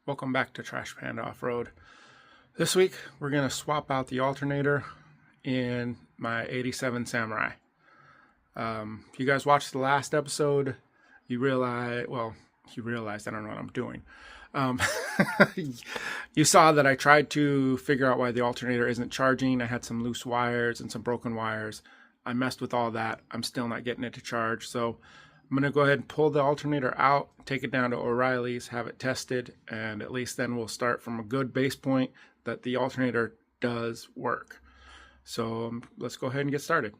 Welcome back to Trash Panda Off-Road. This week we're going to swap out the alternator in my 87 Samurai. If you guys watched the last episode, you realized I don't know what I'm doing. You saw that I tried to figure out why the alternator isn't charging. I had some loose wires and some broken wires. I messed with all that. I'm still not getting it to charge. So I'm going to go ahead and pull the alternator out, take it down to O'Reilly's, have it tested, and at least then we'll start from a good base point that the alternator does work. So let's go ahead and get started.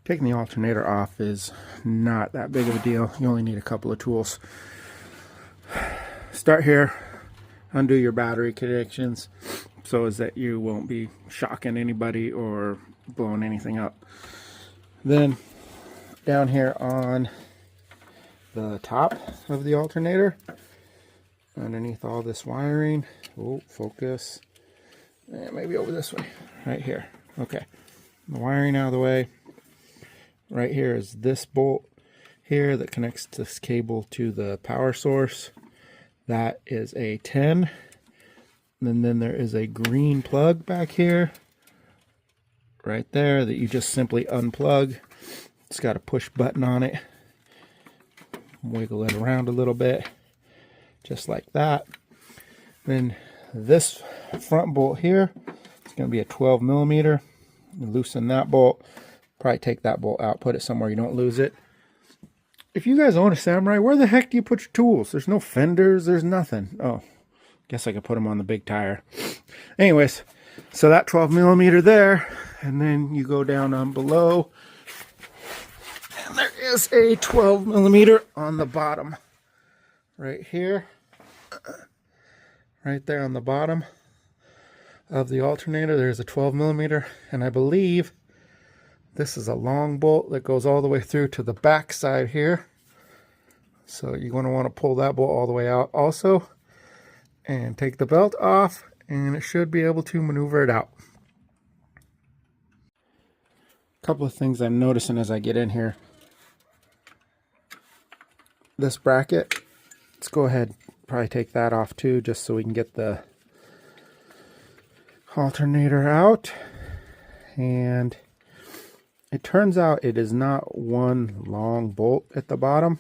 Taking the alternator off is not that big of a deal. You only need a couple of tools. Start here, undo your battery connections so as that you won't be shocking anybody or blowing anything up. Then down here on the top of the alternator, underneath all this wiring, focus, and maybe over this way, right here. Okay, the wiring out of the way. Right here is this bolt here that connects this cable to the power source. That is a 10. And then there is a green plug back here, right there, that you just simply unplug. It's got a push button on it. Wiggle it around a little bit, just like that. Then this front bolt here, it's going to be a 12 millimeter. Loosen that bolt. Probably take that bolt out, put it somewhere you don't lose it. If you guys own a Samurai, where the heck do you put your tools? There's no fenders, there's nothing. Oh, guess I could put them on the big tire. Anyways, so that 12 millimeter there, and then you go down on below, and there is a 12 millimeter on the bottom, right here, right there on the bottom of the alternator. There's a 12 millimeter, and I believe this is a long bolt that goes all the way through to the back side here. So you're going to want to pull that bolt all the way out also, and take the belt off, and it should be able to maneuver it out. A couple of things I'm noticing as I get in here. This bracket, let's go ahead, probably take that off too, just so we can get the alternator out. And it turns out it is not one long bolt at the bottom.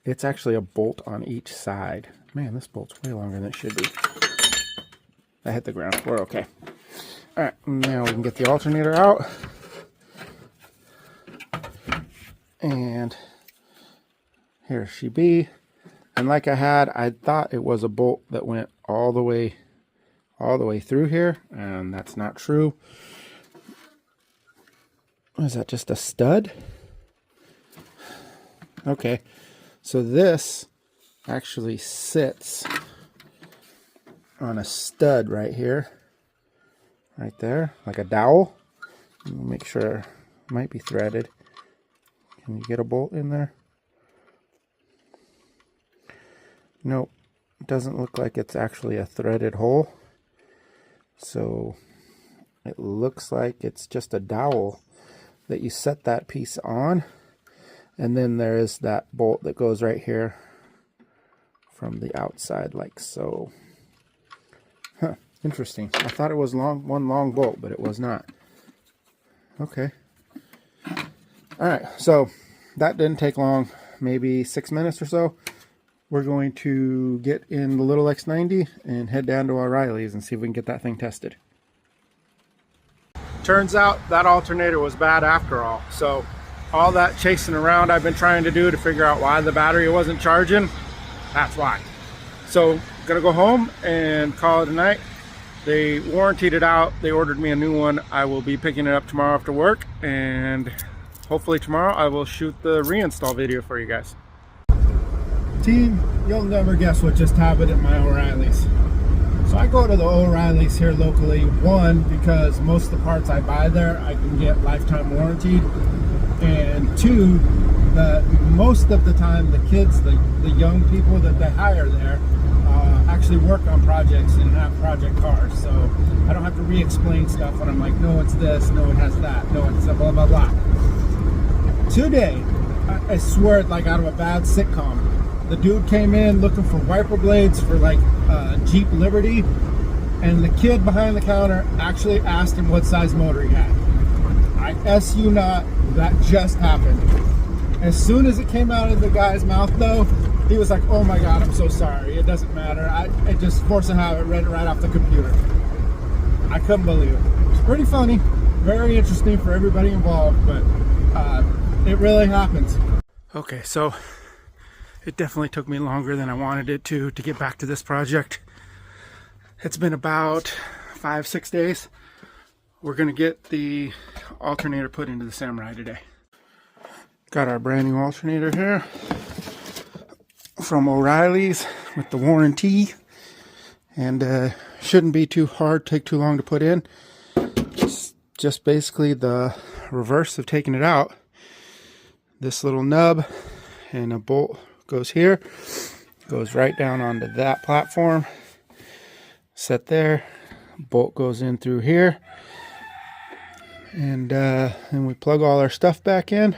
It's actually a bolt on each side. Man, this bolt's way longer than it should be. I hit the ground. We're okay. All right, now we can get the alternator out. And here she be. And like I thought it was a bolt that went all the way through here, and that's not true. Is that just a stud? Okay, so this actually sits on a stud right here, right there, like a dowel. Make sure it might be threaded. Can you get a bolt in there? Nope, it doesn't look like it's actually a threaded hole. So it looks like it's just a dowel that you set that piece on, and then there is that bolt that goes right here from the outside, like so. Huh, interesting. I thought it was one long bolt, but it was not. Okay. All right, so that didn't take long, maybe 6 minutes or so. We're going to get in the little X90 and head down to O'Reilly's and see if we can get that thing tested. Turns out that alternator was bad after all. So all that chasing around I've been trying to do to figure out why the battery wasn't charging, that's why. So gonna go home and call it a night. They warrantied it out. They ordered me a new one. I will be picking it up tomorrow after work, and hopefully tomorrow I will shoot the reinstall video for you guys. Team, you'll never guess what just happened at my O'Reilly's. So I go to the O'Reilly's here locally, one, because most of the parts I buy there I can get lifetime warranted, and two, most of the time the kids, the young people that they hire there actually work on projects and have project cars, so I don't have to re-explain stuff when I'm like, no, it's this, no, it has that, no, it's blah, blah, blah. Today, I swear it's like out of a bad sitcom. The dude came in looking for wiper blades for like Jeep Liberty, and the kid behind the counter actually asked him what size motor he had. I S you not, that just happened. As soon as it came out of the guy's mouth though, he was like, oh my god, I'm so sorry, it doesn't matter. I just force a habit, read it right off the computer. I couldn't believe it. It's pretty funny, very interesting for everybody involved, but it really happens. Okay, so it definitely took me longer than I wanted it to get back to this project. It's been about 5-6 days. We're gonna get the alternator put into the Samurai today. Got our brand new alternator here from O'Reilly's with the warranty, and shouldn't be too hard, take too long to put in. Just basically the reverse of taking it out. This little nub and a bolt goes here, goes right down onto that platform, set there, bolt goes in through here, and then we plug all our stuff back in,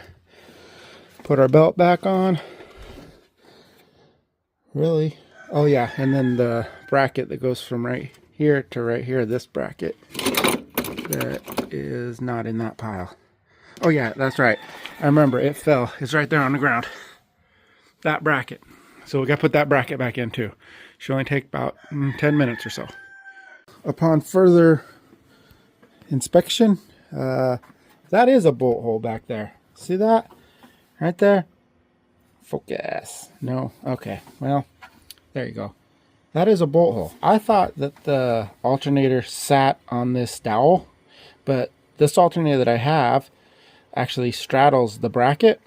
put our belt back on, really, oh yeah, and then the bracket that goes from right here to right here, this bracket that is not in that pile. Oh yeah, that's right, I remember, it fell, it's right there on the ground, that bracket. So we got to put that bracket back in too. Should only take about 10 minutes or so. Upon further inspection, that is a bolt hole back there. See that? Right there? Focus. No? Okay. Well, there you go. That is a bolt hole. I thought that the alternator sat on this dowel, but this alternator that I have actually straddles the bracket.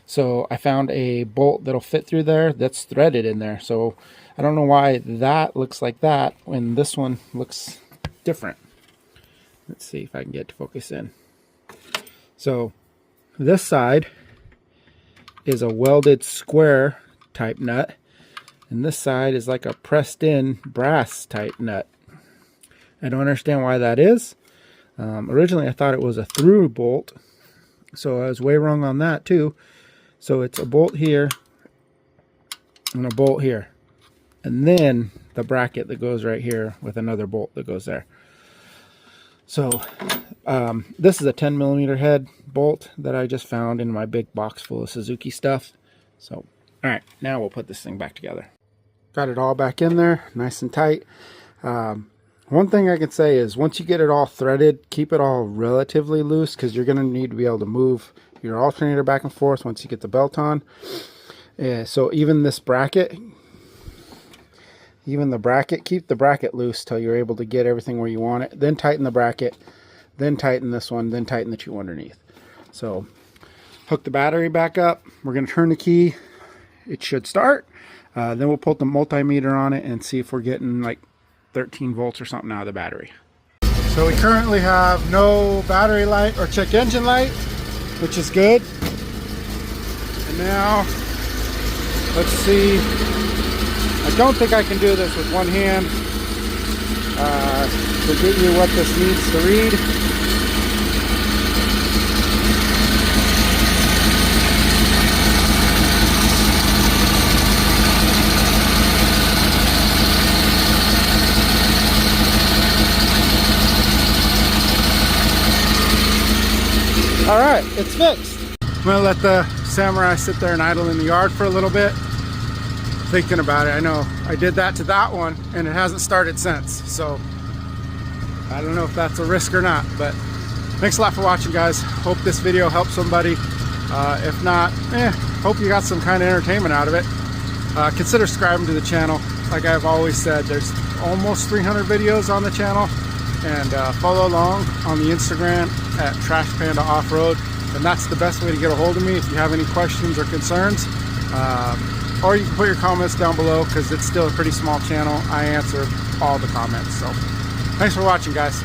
So I found a bolt that'll fit through there that's threaded in there. So I don't know why that looks like that when this one looks different. Let's see if I can get to focus in. So this side is a welded square type nut, and this side is like a pressed in brass type nut. I don't understand why that is. Originally I thought it was a through bolt, so I was way wrong on that too. So it's a bolt here and a bolt here, and then the bracket that goes right here with another bolt that goes there. So this is a 10mm head bolt that I just found in my big box full of Suzuki stuff. So all right, now we'll put this thing back together. Got it all back in there nice and tight. One thing I can say is once you get it all threaded, keep it all relatively loose, because you're going to need to be able to move your alternator back and forth once you get the belt on. So even this bracket, even the bracket, keep the bracket loose till you're able to get everything where you want it. Then tighten the bracket, then tighten this one, then tighten the two underneath. So hook the battery back up. We're going to turn the key. It should start. Then we'll put the multimeter on it and see if we're getting like 13 volts or something out of the battery. So we currently have no battery light or check engine light, which is good. And now let's see. I don't think I can do this with one hand to get you what this needs to read. All right, it's fixed. I'm gonna let the Samurai sit there and idle in the yard for a little bit. Thinking about it, I know I did that to that one and it hasn't started since. So I don't know if that's a risk or not, but thanks a lot for watching, guys. Hope this video helped somebody. If not, hope you got some kind of entertainment out of it. Consider subscribing to the channel. Like I've always said, there's almost 300 videos on the channel. And follow along on the Instagram at Trash Panda Off-Road, and that's the best way to get a hold of me if you have any questions or concerns, or you can put your comments down below because it's still a pretty small channel. I answer all the comments. So thanks for watching, guys.